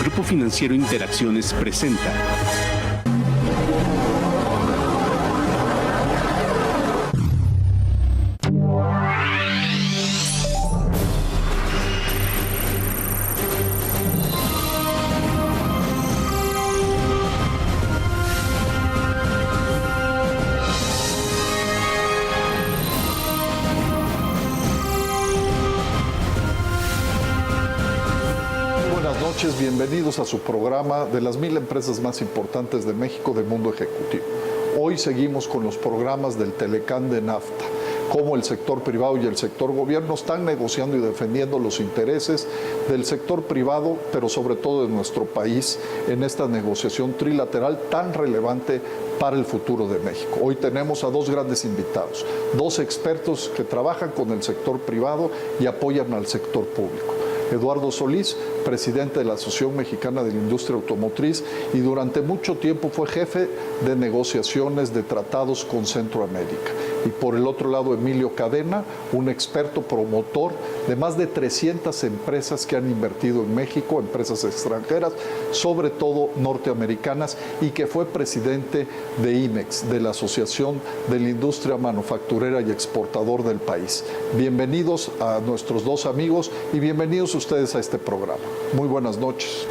Grupo Financiero Interacciones presenta Bienvenidos a su programa de las 1000 empresas más importantes de México de Mundo Ejecutivo. Hoy seguimos con los programas del Telecán de NAFTA, cómo el sector privado y el sector gobierno están negociando y defendiendo los intereses del sector privado, pero sobre todo de nuestro país en esta negociación trilateral tan relevante para el futuro de México. Hoy tenemos a dos grandes invitados, dos expertos que trabajan con el sector privado y apoyan al sector público. Eduardo Solís, presidente de la Asociación Mexicana de la Industria Automotriz y durante mucho tiempo fue jefe de negociaciones de tratados con Centroamérica. Y por el otro lado, Emilio Cadena, un experto promotor de más de 300 empresas que han invertido en México, empresas extranjeras, sobre todo norteamericanas, y que fue presidente de IMEX, de la Asociación de la Industria Manufacturera y Exportador del país. Bienvenidos a nuestros dos amigos y bienvenidos ustedes a este programa. Muy buenas noches.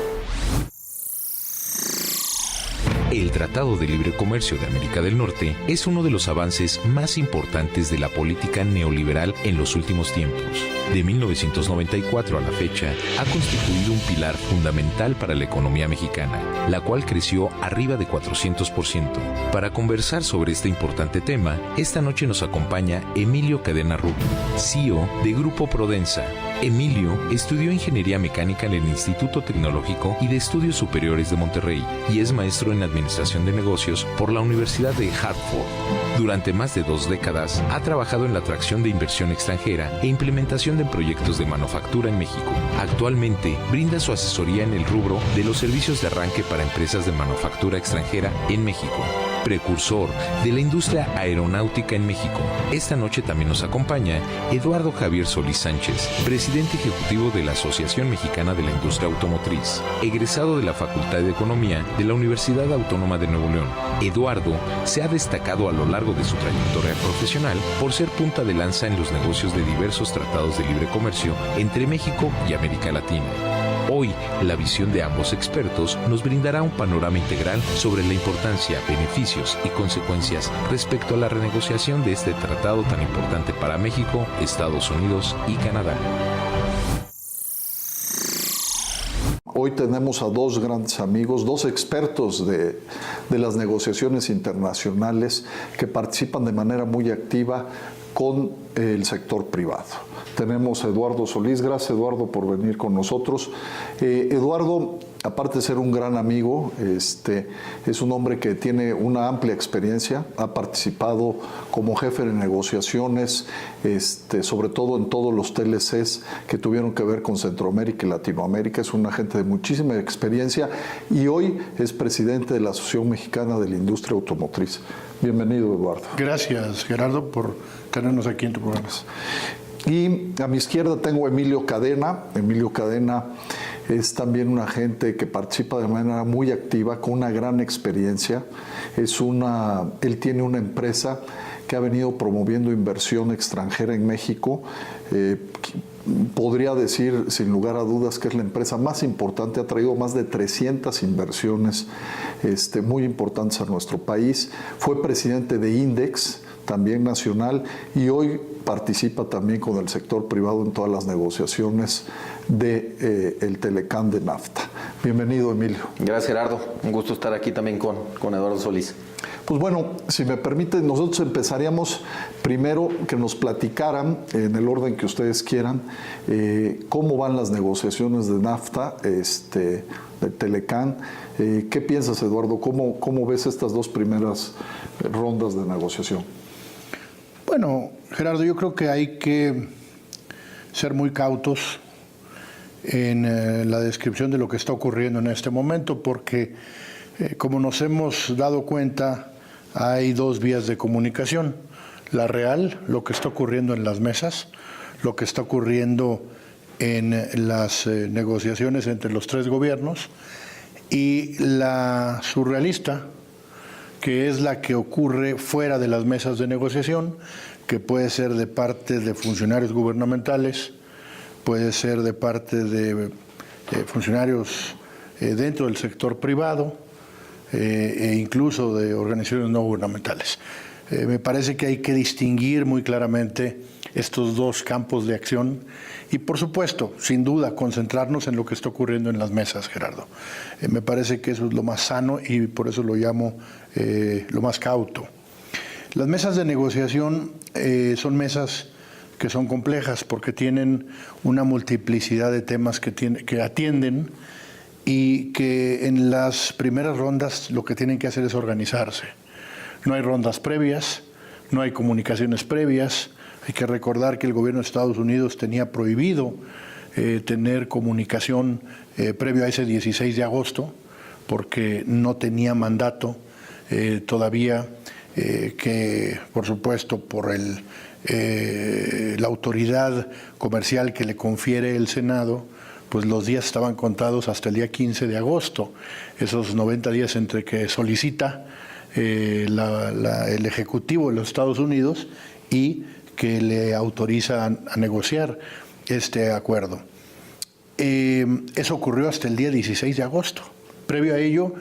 El Tratado de Libre Comercio de América del Norte es uno de los avances más importantes de la política neoliberal en los últimos tiempos. De 1994 a la fecha, ha constituido un pilar fundamental para la economía mexicana, la cual creció arriba de 400%. Para conversar sobre este importante tema, esta noche nos acompaña Emilio Cadena Rubio, CEO de Grupo Prodensa. Emilio estudió Ingeniería Mecánica en el Instituto Tecnológico y de Estudios Superiores de Monterrey y es maestro en Administración de Negocios por la Universidad de Hartford. Durante más de 2 décadas ha trabajado en la atracción de inversión extranjera e implementación de proyectos de manufactura en México. Actualmente brinda su asesoría en el rubro de los servicios de arranque para empresas de manufactura extranjera en México. Precursor de la industria aeronáutica en México. Esta noche también nos acompaña Eduardo Javier Solís Sánchez, presidente ejecutivo de la Asociación Mexicana de la Industria Automotriz, egresado de la Facultad de Economía de la Universidad Autónoma de Nuevo León. Eduardo se ha destacado a lo largo de su trayectoria profesional por ser punta de lanza en los negocios de diversos tratados de libre comercio entre México y América Latina. Hoy, la visión de ambos expertos nos brindará un panorama integral sobre la importancia, beneficios y consecuencias respecto a la renegociación de este tratado tan importante para México, Estados Unidos y Canadá. Hoy tenemos a dos grandes amigos, dos expertos de las negociaciones internacionales que participan de manera muy activa con el sector privado. Tenemos a Eduardo Solís. Gracias, Eduardo, por venir con nosotros. Eduardo, aparte de ser un gran amigo, es un hombre que tiene una amplia experiencia, ha participado como jefe de negociaciones, sobre todo en todos los TLCs que tuvieron que ver con Centroamérica y Latinoamérica. Es un agente de muchísima experiencia y hoy es presidente de la Asociación Mexicana de la Industria Automotriz. Bienvenido, Eduardo. Gracias, Gerardo, por tenernos aquí en tu programa. Y a mi izquierda tengo a Emilio Cadena. Emilio Cadena es también un agente que participa de manera muy activa, con una gran experiencia. Él tiene una empresa que ha venido promoviendo inversión extranjera en México. Podría decir, sin lugar a dudas, que es la empresa más importante. Ha traído más de 300 inversiones muy importantes a nuestro país. Fue presidente de Index, también nacional, y hoy participa también con el sector privado en todas las negociaciones del Telecán de NAFTA. Bienvenido, Emilio. Gracias, Gerardo. Un gusto estar aquí también con Eduardo Solís. Pues bueno, si me permiten, nosotros empezaríamos primero que nos platicaran, en el orden que ustedes quieran, cómo van las negociaciones de NAFTA, de Telecán. ¿Qué piensas, Eduardo? ¿Cómo ves estas dos primeras rondas de negociación? Bueno, Gerardo, yo creo que hay que ser muy cautos en la descripción de lo que está ocurriendo en este momento, porque como nos hemos dado cuenta, hay dos vías de comunicación. La real, lo que está ocurriendo en las mesas, lo que está ocurriendo en las negociaciones entre los tres gobiernos, y la surrealista, que es la que ocurre fuera de las mesas de negociación, que puede ser de parte de funcionarios gubernamentales, puede ser de parte de funcionarios dentro del sector privado e incluso de organizaciones no gubernamentales. Me parece que hay que distinguir muy claramente estos dos campos de acción y, por supuesto, sin duda, concentrarnos en lo que está ocurriendo en las mesas, Gerardo. Me parece que eso es lo más sano y por eso lo llamo lo más cauto. Las mesas de negociación son mesas que son complejas porque tienen una multiplicidad de temas que atienden y que en las primeras rondas lo que tienen que hacer es organizarse. No hay rondas previas, no hay comunicaciones previas. Hay que recordar que el gobierno de Estados Unidos tenía prohibido tener comunicación previo a ese 16 de agosto porque no tenía mandato todavía que, por supuesto, por la autoridad comercial que le confiere el Senado, pues los días estaban contados hasta el día 15 de agosto. Esos 90 días entre que solicita el Ejecutivo de los Estados Unidos y que le autoriza a negociar este acuerdo. Eso ocurrió hasta el día 16 de agosto. Previo a ello,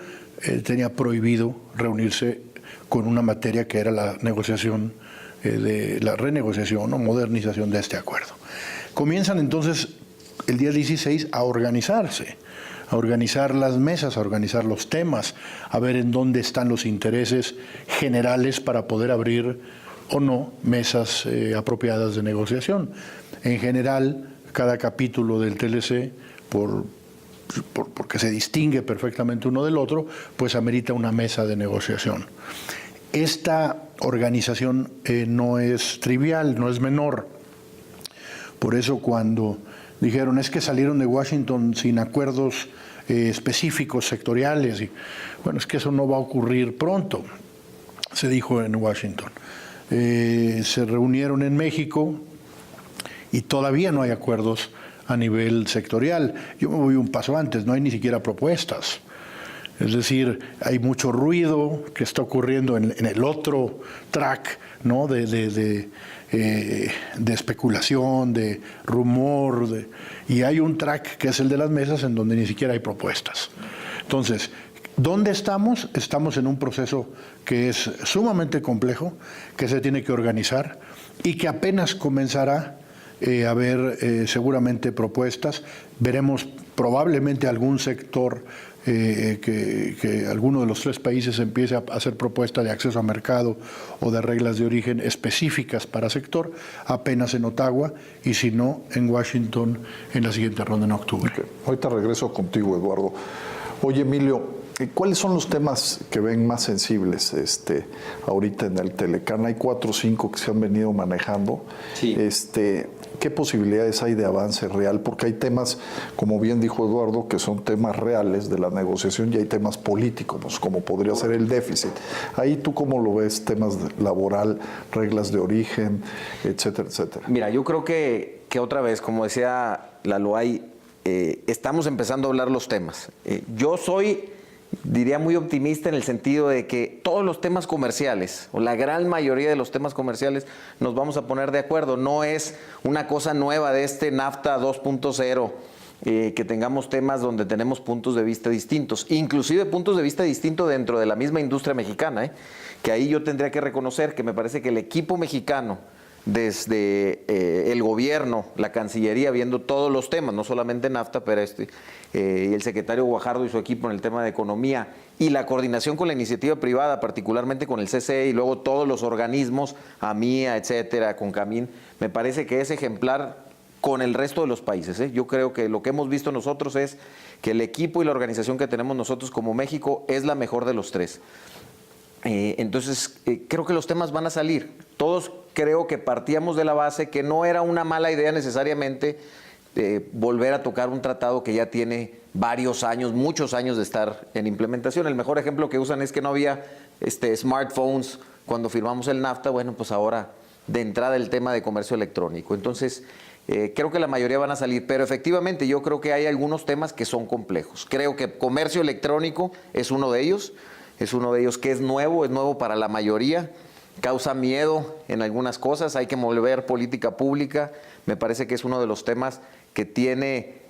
tenía prohibido reunirse con una materia que era la negociación, la renegociación o modernización de este acuerdo. Comienzan entonces el día 16 a organizarse, a organizar las mesas, a organizar los temas, a ver en dónde están los intereses generales para poder abrir o no mesas apropiadas de negociación. En general, cada capítulo del TLC, porque se distingue perfectamente uno del otro, pues amerita una mesa de negociación. Esta organización no es trivial, no es menor. Por eso cuando dijeron es que salieron de Washington sin acuerdos específicos, sectoriales, y bueno, es que eso no va a ocurrir pronto, se dijo en Washington. Se reunieron en México y todavía no hay acuerdos a nivel sectorial. Yo me voy un paso antes, no hay ni siquiera propuestas. Es decir, hay mucho ruido que está ocurriendo en el otro track, ¿no? de especulación, de rumor, y hay un track que es el de las mesas en donde ni siquiera hay propuestas. Entonces, ¿dónde estamos? Estamos en un proceso que es sumamente complejo, que se tiene que organizar y que apenas comenzará a haber seguramente propuestas. Veremos probablemente algún sector que alguno de los tres países empiece a hacer propuesta de acceso a mercado o de reglas de origen específicas para sector, apenas en Ottawa, y si no, en Washington en la siguiente ronda en octubre. Okay. Ahorita regreso contigo, Eduardo. Oye, Emilio, ¿cuáles son los temas que ven más sensibles ahorita en el Telecán? Hay 4 o 5 que se han venido manejando. Sí. ¿Qué posibilidades hay de avance real? Porque hay temas, como bien dijo Eduardo, que son temas reales de la negociación y hay temas políticos, como podría ser el déficit. Ahí tú cómo lo ves, temas laboral, reglas de origen, etcétera, etcétera. Mira, yo creo que otra vez, como decía Lalo, estamos empezando a hablar los temas. Yo diría muy optimista en el sentido de que todos los temas comerciales, o la gran mayoría de los temas comerciales, nos vamos a poner de acuerdo. No es una cosa nueva de este NAFTA 2.0, que tengamos temas donde tenemos puntos de vista distintos, inclusive puntos de vista distintos dentro de la misma industria mexicana, que ahí yo tendría que reconocer que me parece que el equipo mexicano, desde el gobierno, la Cancillería, viendo todos los temas, no solamente NAFTA, pero y el secretario Guajardo y su equipo en el tema de economía, y la coordinación con la iniciativa privada, particularmente con el CCE y luego todos los organismos, AMIA, etcétera, con CAMIN, me parece que es ejemplar con el resto de los países. Yo creo que lo que hemos visto nosotros es que el equipo y la organización que tenemos nosotros como México es la mejor de los tres. Entonces, creo que los temas van a salir. Todos creo que partíamos de la base que no era una mala idea necesariamente volver a tocar un tratado que ya tiene varios años, muchos años de estar en implementación. El mejor ejemplo que usan es que no había smartphones cuando firmamos el NAFTA. Bueno, pues ahora de entrada el tema de comercio electrónico. Entonces, Creo que la mayoría van a salir, pero efectivamente yo creo que hay algunos temas que son complejos. Creo que comercio electrónico es uno de ellos que es nuevo para la mayoría, causa miedo en algunas cosas, hay que mover política pública, me parece que es uno de los temas que tiene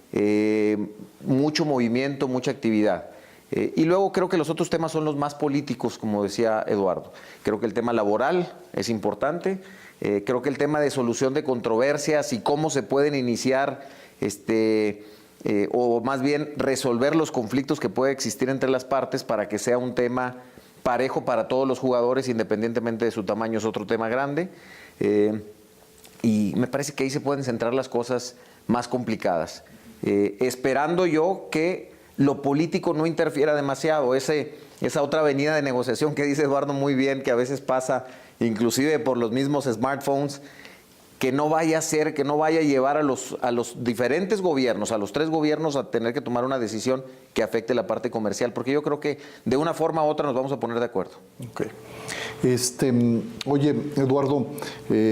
mucho movimiento, mucha actividad. Y luego creo que los otros temas son los más políticos, como decía Eduardo. Creo que el tema laboral es importante. Creo que el tema de solución de controversias y cómo se pueden iniciar, o más bien resolver los conflictos que puede existir entre las partes para que sea un tema parejo para todos los jugadores, independientemente de su tamaño, es otro tema grande. Y me parece que ahí se pueden centrar las cosas más complicadas. Esperando yo que lo político no interfiera demasiado. Esa otra avenida de negociación que dice Eduardo muy bien, que a veces pasa inclusive por los mismos smartphones, que no vaya a llevar a los diferentes gobiernos, a los 3 gobiernos, a tener que tomar una decisión que afecte la parte comercial, porque yo creo que de una forma u otra nos vamos a poner de acuerdo. Okay. Oye, Eduardo,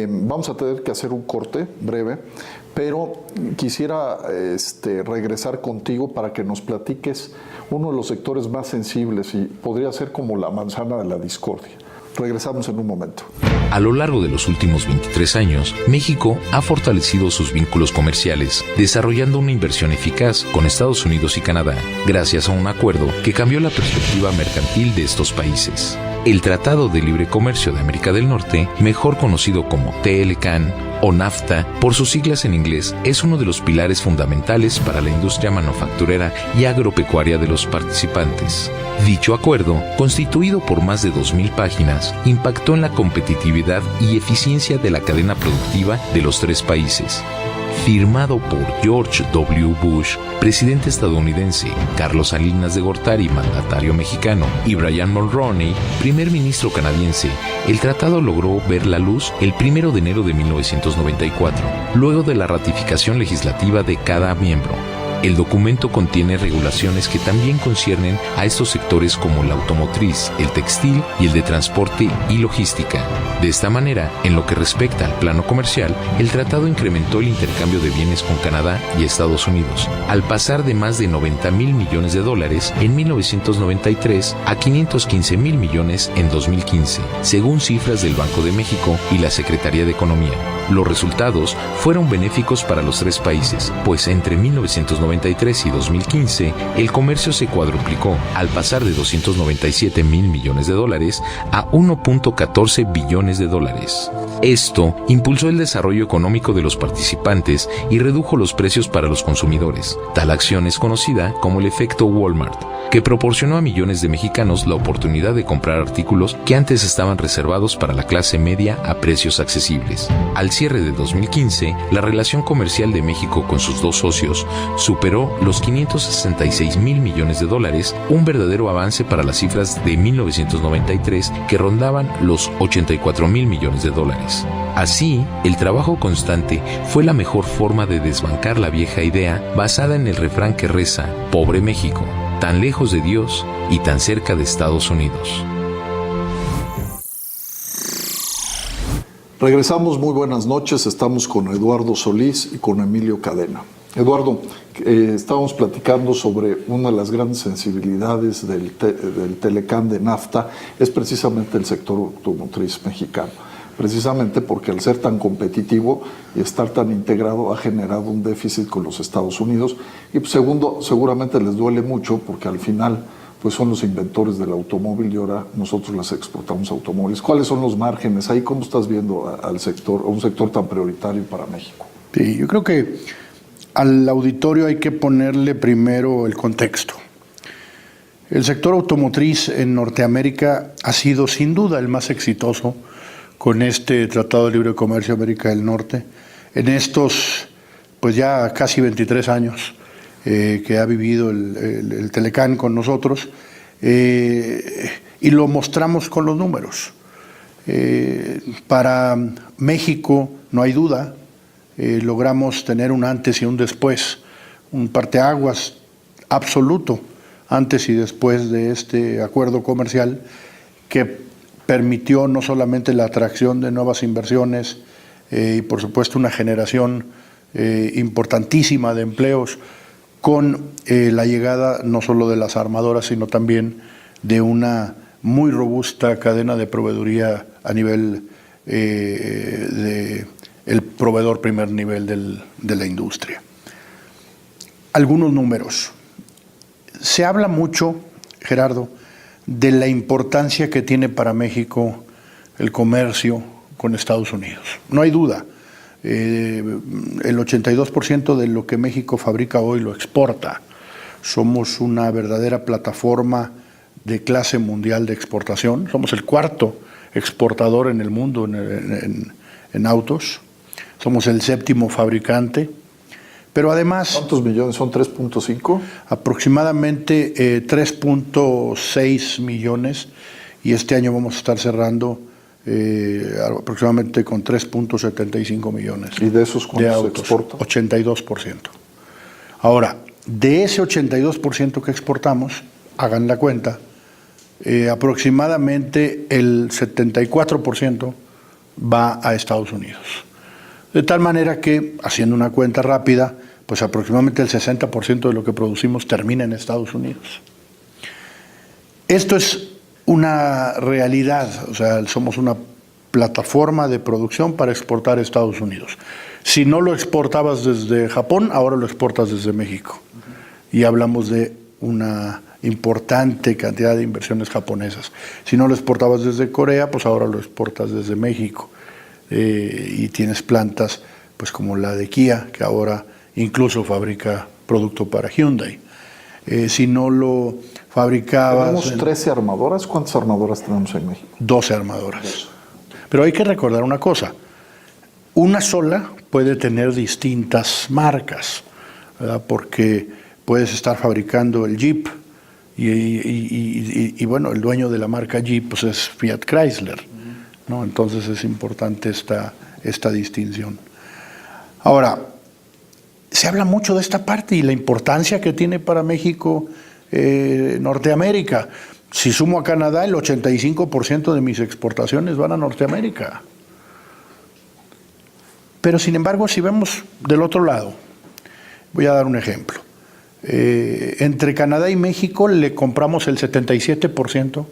vamos a tener que hacer un corte breve, pero quisiera regresar contigo para que nos platiques uno de los sectores más sensibles y podría ser como la manzana de la discordia. Regresamos en un momento. A lo largo de los últimos 23 años, México ha fortalecido sus vínculos comerciales, desarrollando una inversión eficaz con Estados Unidos y Canadá, gracias a un acuerdo que cambió la perspectiva mercantil de estos países. El Tratado de Libre Comercio de América del Norte, mejor conocido como TLCAN o NAFTA por sus siglas en inglés, es uno de los pilares fundamentales para la industria manufacturera y agropecuaria de los participantes. Dicho acuerdo, constituido por más de 2,000 páginas, impactó en la competitividad y eficiencia de la cadena productiva de los 3 países. Firmado por George W. Bush, presidente estadounidense, Carlos Salinas de Gortari, mandatario mexicano, y Brian Mulroney, primer ministro canadiense, el tratado logró ver la luz el 1 de enero de 1994, luego de la ratificación legislativa de cada miembro. El documento contiene regulaciones que también conciernen a estos sectores como la automotriz, el textil y el de transporte y logística. De esta manera, en lo que respecta al plano comercial, el tratado incrementó el intercambio de bienes con Canadá y Estados Unidos, al pasar de más de $90,000 millones en 1993 a $515,000 millones en 2015, según cifras del Banco de México y la Secretaría de Economía. Los resultados fueron benéficos para los 3 países, pues entre 1993 y 2015 el comercio se cuadruplicó al pasar de $297,000 millones a $1.14 billones. Esto impulsó el desarrollo económico de los participantes y redujo los precios para los consumidores. Tal acción es conocida como el efecto Walmart, que proporcionó a millones de mexicanos la oportunidad de comprar artículos que antes estaban reservados para la clase media a precios accesibles. Al cierre de 2015, la relación comercial de México con sus 2 socios superó los $566,000 millones, un verdadero avance para las cifras de 1993 que rondaban los $84,000 millones. Así, el trabajo constante fue la mejor forma de desbancar la vieja idea basada en el refrán que reza: pobre México, tan lejos de Dios y tan cerca de Estados Unidos. Regresamos, muy buenas noches, estamos con Eduardo Solís y con Emilio Cadena. Eduardo, estábamos platicando sobre una de las grandes sensibilidades del TLCAN de NAFTA, es precisamente el sector automotriz mexicano, precisamente porque al ser tan competitivo y estar tan integrado ha generado un déficit con los Estados Unidos y segundo, seguramente les duele mucho porque al final pues son los inventores del automóvil y ahora nosotros les exportamos automóviles. ¿Cuáles son los márgenes ahí? ¿Cómo estás viendo al sector, a un sector tan prioritario para México? Sí, yo creo que al auditorio hay que ponerle primero el contexto. El sector automotriz en Norteamérica ha sido sin duda el más exitoso con este Tratado de Libre Comercio de América del Norte en estos pues ya casi 23 años que ha vivido el TLCAN con nosotros y lo mostramos con los números. Para México no hay duda, logramos tener un antes y un después, un parteaguas absoluto antes y después de este acuerdo comercial que permitió no solamente la atracción de nuevas inversiones y por supuesto una generación importantísima de empleos con la llegada no solo de las armadoras, sino también de una muy robusta cadena de proveeduría a nivel del proveedor primer nivel de la industria. Algunos números. Se habla mucho, Gerardo, de la importancia que tiene para México el comercio con Estados Unidos. No hay duda. El 82% de lo que México fabrica hoy lo exporta. Somos una verdadera plataforma de clase mundial de exportación. Somos el cuarto exportador en el mundo en autos. Somos el séptimo fabricante. Pero además... ¿Cuántos millones son? ¿3.5? Aproximadamente 3.6 millones, y este año vamos a estar cerrando aproximadamente con 3.75 millones. ¿Y de esos cuántos de autos, se exporta? 82%. Ahora, de ese 82% que exportamos, hagan la cuenta, aproximadamente el 74% va a Estados Unidos. De tal manera que, haciendo una cuenta rápida, pues aproximadamente el 60% de lo que producimos termina en Estados Unidos. Esto es una realidad, o sea, somos una plataforma de producción para exportar a Estados Unidos. Si no lo exportabas desde Japón, ahora lo exportas desde México. Y hablamos de una importante cantidad de inversiones japonesas. Si no lo exportabas desde Corea, pues ahora lo exportas desde México. Y tienes plantas pues como la de Kia, que ahora incluso fabrica producto para Hyundai. Si no lo fabricabas... ¿Tenemos 13 armadoras? ¿Cuántas armadoras tenemos en México? 12 armadoras. Pero hay que recordar una cosa. Una sola puede tener distintas marcas, ¿verdad? Porque puedes estar fabricando el Jeep y bueno, el dueño de la marca Jeep pues es Fiat Chrysler, ¿no? Entonces es importante esta distinción. Ahora, se habla mucho de esta parte y la importancia que tiene para México Norteamérica. Si sumo a Canadá, el 85% de mis exportaciones van a Norteamérica. Pero sin embargo, si vemos del otro lado, voy a dar un ejemplo. Entre Canadá y México le compramos el 77%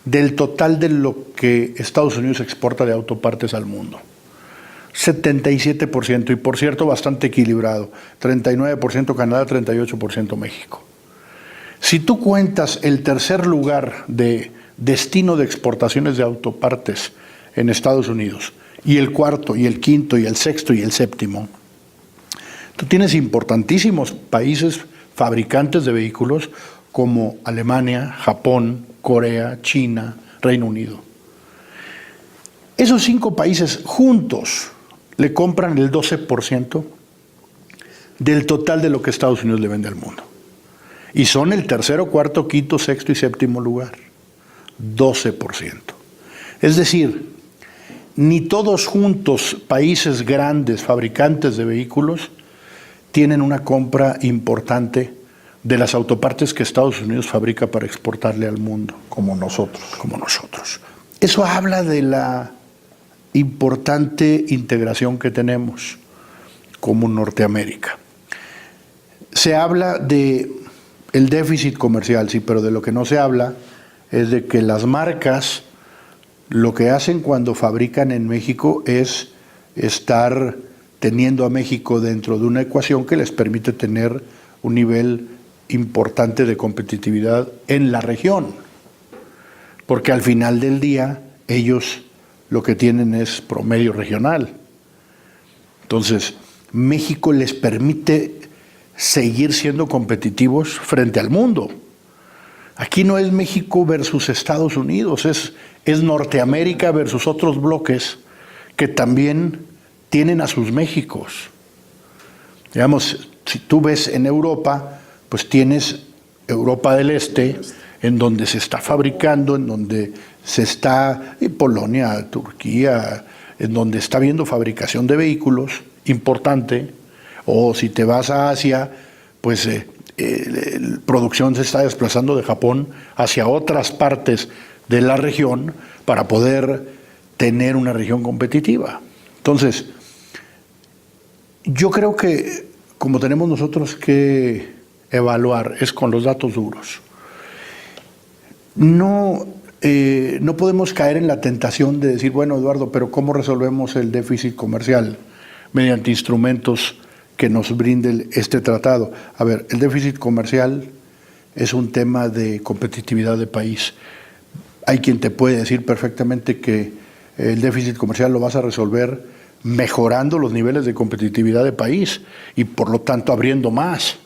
del total de lo que Estados Unidos exporta de autopartes al mundo. 77%, y por cierto bastante equilibrado, 39% Canadá, 38% México. Si tú cuentas el tercer lugar de destino de exportaciones de autopartes en Estados Unidos, y el cuarto, y el quinto, y el sexto, y el séptimo, tú tienes importantísimos países fabricantes de vehículos como Alemania, Japón, Corea, China, Reino Unido. Esos 5 países juntos le compran el 12% del total de lo que Estados Unidos le vende al mundo. Y son el tercero, cuarto, quinto, sexto y séptimo lugar. 12%. Es decir, ni todos juntos, países grandes, fabricantes de vehículos, tienen una compra importante de las autopartes que Estados Unidos fabrica para exportarle al mundo. Como nosotros. Como nosotros. Eso habla de la importante integración que tenemos como Norteamérica. Se habla de el déficit comercial, sí, pero de lo que no se habla es de que las marcas lo que hacen cuando fabrican en México es estar teniendo a México dentro de una ecuación que les permite tener un nivel importante de competitividad en la región, porque al final del día ellos lo que tienen es promedio regional. Entonces, México les permite seguir siendo competitivos frente al mundo. Aquí no es México versus Estados Unidos, es Norteamérica versus otros bloques que también tienen a sus Méxicos. Digamos, si tú ves en Europa, pues tienes Europa del Este, en donde se está fabricando, en donde se está, Polonia, Turquía, en donde está habiendo fabricación de vehículos importante, o si te vas a Asia, pues la producción se está desplazando de Japón hacia otras partes de la región para poder tener una región competitiva. Entonces, Yo creo que como tenemos nosotros que evaluar es con los datos duros. No podemos caer en la tentación de decir, bueno, Eduardo, pero ¿cómo resolvemos el déficit comercial mediante instrumentos que nos brinde este tratado? A ver, el déficit comercial es un tema de competitividad de país. Hay quien te puede decir perfectamente que el déficit comercial lo vas a resolver mejorando los niveles de competitividad de país y por lo tanto abriendo más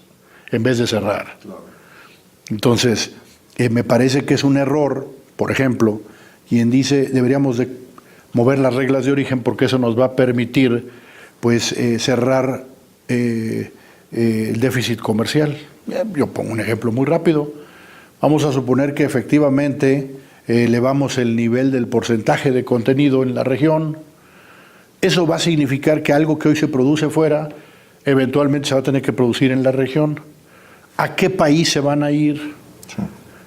en vez de cerrar. Entonces, me parece que es un error, por ejemplo, quien dice deberíamos de mover las reglas de origen porque eso nos va a permitir pues cerrar el déficit comercial. Yo pongo un ejemplo muy rápido. Vamos a suponer que efectivamente elevamos el nivel del porcentaje de contenido en la región. Eso va a significar que algo que hoy se produce fuera, eventualmente se va a tener que producir en la región. ¿A qué país se van a ir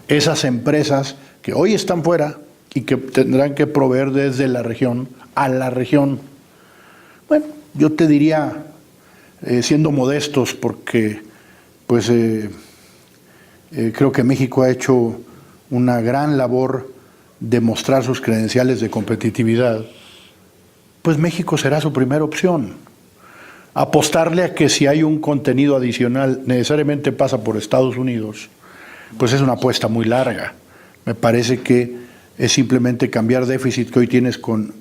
esas empresas que hoy están fuera y que tendrán que proveer desde la región a la región? Bueno, yo te diría, siendo modestos, porque pues creo que México ha hecho una gran labor de mostrar sus credenciales de competitividad, pues México será su primera opción. Apostarle a que si hay un contenido adicional necesariamente pasa por Estados Unidos, pues es una apuesta muy larga. Me parece que es simplemente cambiar déficit que hoy tienes con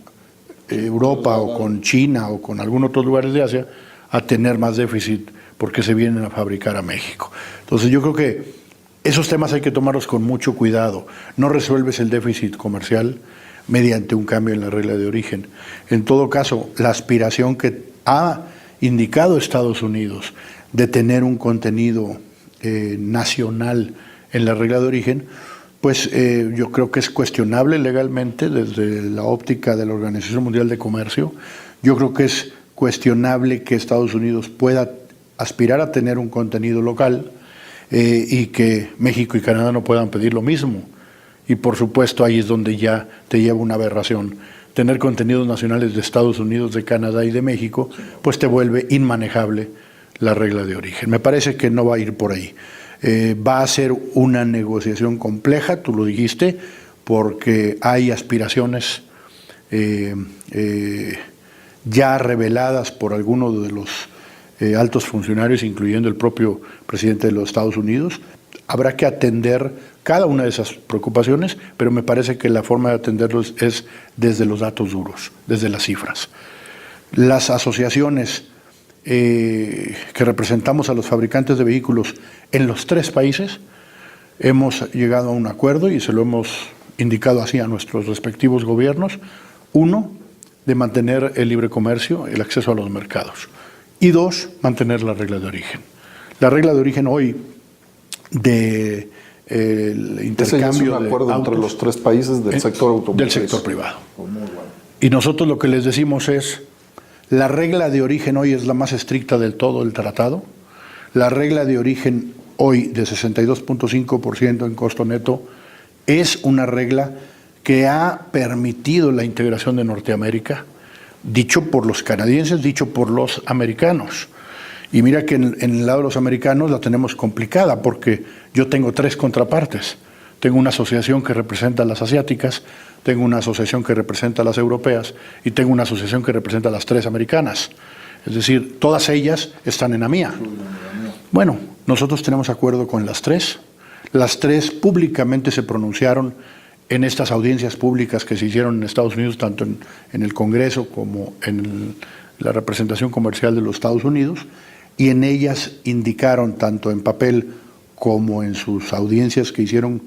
Europa o con China o con algunos otros lugares de Asia a tener más déficit porque se vienen a fabricar a México. Entonces yo creo que esos temas hay que tomarlos con mucho cuidado. No resuelves el déficit comercial mediante un cambio en la regla de origen. En todo caso, la aspiración que ha indicado Estados Unidos de tener un contenido nacional en la regla de origen, pues yo creo que es cuestionable legalmente desde la óptica de la Organización Mundial de Comercio. Yo creo que es cuestionable que Estados Unidos pueda aspirar a tener un contenido local y que México y Canadá no puedan pedir lo mismo. Y por supuesto ahí es donde ya te lleva una aberración. Tener contenidos nacionales de Estados Unidos, de Canadá y de México, pues te vuelve inmanejable la regla de origen. Me parece que no va a ir por ahí. Va a ser una negociación compleja, tú lo dijiste, porque hay aspiraciones ya reveladas por algunos de los altos funcionarios, incluyendo el propio presidente de los Estados Unidos. Habrá que atender cada una de esas preocupaciones, pero me parece que la forma de atenderlos es desde los datos duros, desde las cifras. Las asociaciones que representamos a los fabricantes de vehículos en los 3 países hemos llegado a un acuerdo y se lo hemos indicado así a nuestros respectivos gobiernos. 1, de mantener el libre comercio, el acceso a los mercados. Y 2, mantener la regla de origen. La regla de origen hoy de el intercambio es un acuerdo entre los 3 países del sector automotriz. Del sector privado. Y nosotros lo que les decimos es, la regla de origen hoy es la más estricta del todo el tratado. La regla de origen hoy de 62.5% en costo neto es una regla que ha permitido la integración de Norteamérica, dicho por los canadienses, dicho por los americanos. Y mira que en el lado de los americanos la tenemos complicada porque yo tengo 3 contrapartes. Tengo una asociación que representa a las asiáticas, tengo una asociación que representa a las europeas y tengo una asociación que representa a las 3 americanas. Es decir, todas ellas están en AMIA. Bueno, nosotros tenemos acuerdo con las 3. Las 3 públicamente se pronunciaron en estas audiencias públicas que se hicieron en Estados Unidos, tanto en el Congreso como en la representación comercial de los Estados Unidos, y en ellas indicaron, tanto en papel como en sus audiencias que hicieron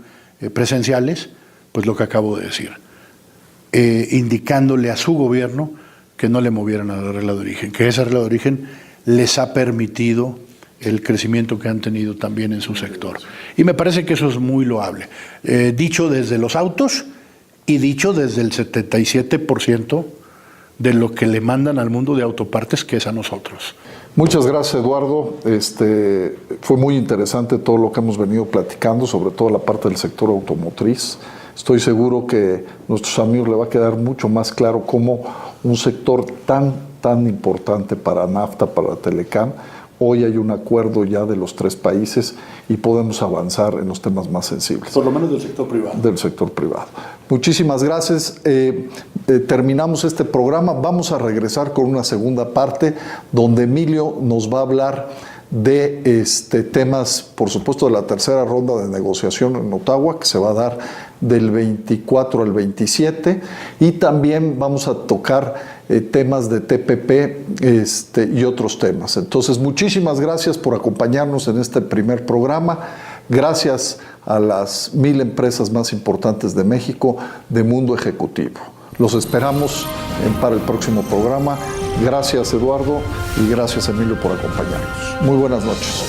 presenciales, pues lo que acabo de decir, indicándole a su gobierno que no le movieran a la regla de origen, que esa regla de origen les ha permitido el crecimiento que han tenido también en su sector. Y me parece que eso es muy loable. Dicho desde los autos y dicho desde el 77% de lo que le mandan al mundo de autopartes, que es a nosotros. Muchas gracias, Eduardo. Fue muy interesante todo lo que hemos venido platicando, sobre todo la parte del sector automotriz. Estoy seguro que a nuestros amigos les va a quedar mucho más claro cómo un sector tan tan importante para NAFTA, para Telecam. Hoy hay un acuerdo ya de los 3 países y podemos avanzar en los temas más sensibles. Por lo menos del sector privado. Del sector privado. Muchísimas gracias. Terminamos este programa. Vamos a regresar con una segunda parte donde Emilio nos va a hablar de temas, por supuesto, de la tercera ronda de negociación en Ottawa, que se va a dar del 24 al 27, y también vamos a tocar temas de TPP y otros temas. Entonces, muchísimas gracias por acompañarnos en este primer programa. Gracias a las 1000 empresas más importantes de México de Mundo Ejecutivo. Los esperamos para el próximo programa. Gracias, Eduardo, y gracias, Emilio, por acompañarnos. Muy buenas noches.